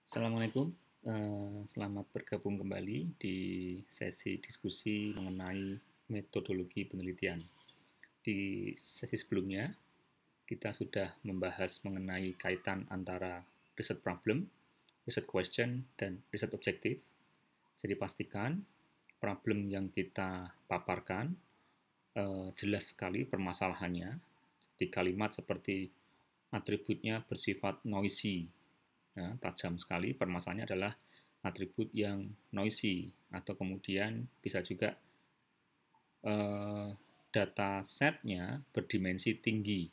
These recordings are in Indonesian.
Assalamualaikum, selamat bergabung kembali di sesi diskusi mengenai metodologi penelitian. Di sesi sebelumnya, kita sudah membahas mengenai kaitan antara riset problem, riset question, dan riset objektif. Jadi pastikan problem yang kita paparkan jelas sekali permasalahannya. Di kalimat seperti atributnya bersifat noisy, ya, tajam sekali. Permasalahannya adalah atribut yang noisy, atau kemudian bisa juga data setnya berdimensi tinggi.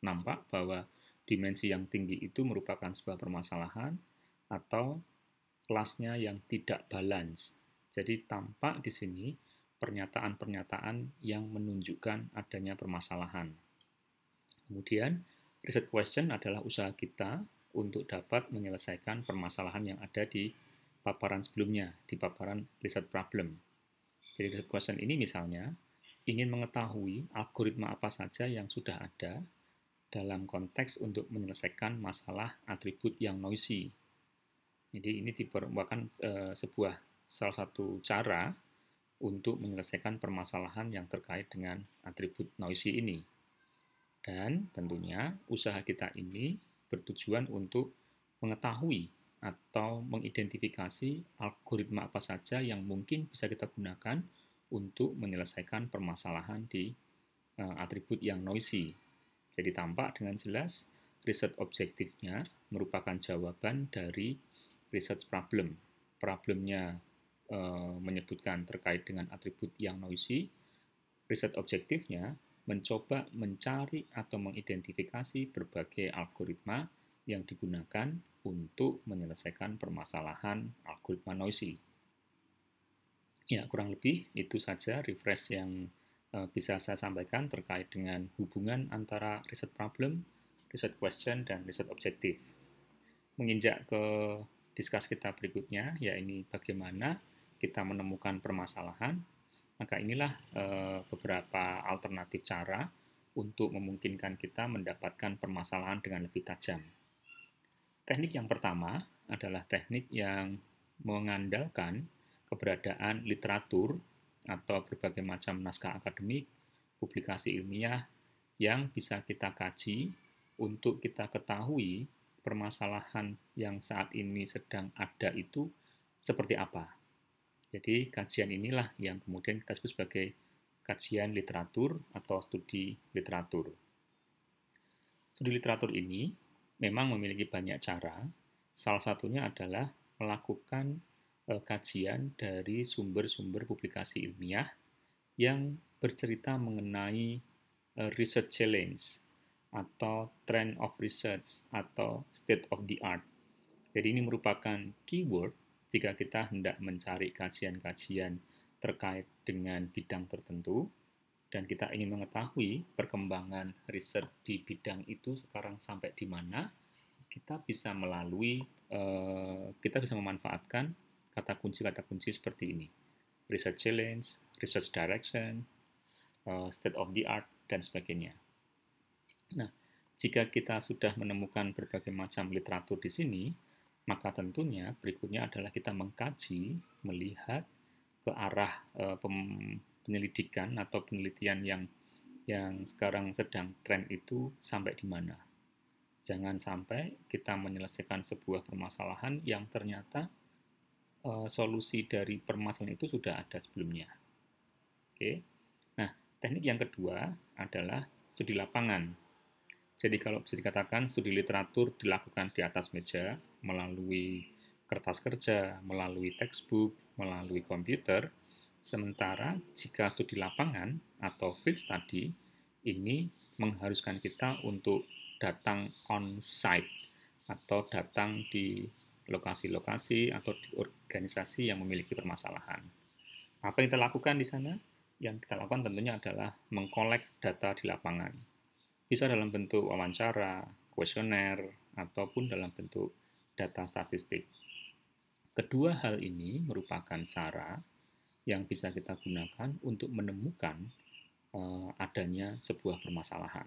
Nampak bahwa dimensi yang tinggi itu merupakan sebuah permasalahan atau kelasnya yang tidak balance. Jadi tampak di sini pernyataan-pernyataan yang menunjukkan adanya permasalahan. Kemudian, riset question adalah usaha kita untuk dapat menyelesaikan permasalahan yang ada di paparan sebelumnya, di paparan riset problem. Jadi riset question ini misalnya ingin mengetahui algoritma apa saja yang sudah ada dalam konteks untuk menyelesaikan masalah atribut yang noisy. Jadi ini merupakan sebuah salah satu cara untuk menyelesaikan permasalahan yang terkait dengan atribut noisy ini. Dan tentunya usaha kita ini bertujuan untuk mengetahui atau mengidentifikasi algoritma apa saja yang mungkin bisa kita gunakan untuk menyelesaikan permasalahan di atribut yang noisy. Jadi tampak dengan jelas riset objektifnya merupakan jawaban dari research problem. Problemnya menyebutkan terkait dengan atribut yang noisy, riset objektifnya mencoba mencari atau mengidentifikasi berbagai algoritma yang digunakan untuk menyelesaikan permasalahan algoritma noisy. Ya, kurang lebih itu saja refresh yang bisa saya sampaikan terkait dengan hubungan antara riset problem, riset question, dan riset objektif. Menginjak ke diskus kita berikutnya, yaitu bagaimana kita menemukan permasalahan, maka inilah beberapa alternatif cara untuk memungkinkan kita mendapatkan permasalahan dengan lebih tajam. Teknik yang pertama adalah teknik yang mengandalkan keberadaan literatur atau berbagai macam naskah akademik, publikasi ilmiah yang bisa kita kaji untuk kita ketahui permasalahan yang saat ini sedang ada itu seperti apa. Jadi kajian inilah yang kemudian kita sebut sebagai kajian literatur atau studi literatur. Studi literatur ini memang memiliki banyak cara. Salah satunya adalah melakukan kajian dari sumber-sumber publikasi ilmiah yang bercerita mengenai research challenge atau trend of research atau state of the art. Jadi ini merupakan keyword jika kita hendak mencari kajian-kajian terkait dengan bidang tertentu dan kita ingin mengetahui perkembangan riset di bidang itu sekarang sampai di mana, kita bisa memanfaatkan kata kunci seperti ini: research challenge, research direction, state of the art, dan sebagainya. Nah, jika kita sudah menemukan berbagai macam literatur di sini, maka tentunya berikutnya adalah kita mengkaji, melihat ke arah penyelidikan atau penelitian yang sekarang sedang tren itu sampai di mana. Jangan sampai kita menyelesaikan sebuah permasalahan yang ternyata solusi dari permasalahan itu sudah ada sebelumnya. Oke. Nah, teknik yang kedua adalah studi lapangan. Jadi kalau bisa dikatakan studi literatur dilakukan di atas meja melalui kertas kerja, melalui textbook, melalui komputer. Sementara jika studi lapangan atau field study ini mengharuskan kita untuk datang on-site atau datang di lokasi-lokasi atau di organisasi yang memiliki permasalahan. Apa yang kita lakukan di sana? Yang kita lakukan tentunya adalah mengkolek data di lapangan. Bisa dalam bentuk wawancara, kuesioner, ataupun dalam bentuk data statistik. Kedua hal ini merupakan cara yang bisa kita gunakan untuk menemukan adanya sebuah permasalahan.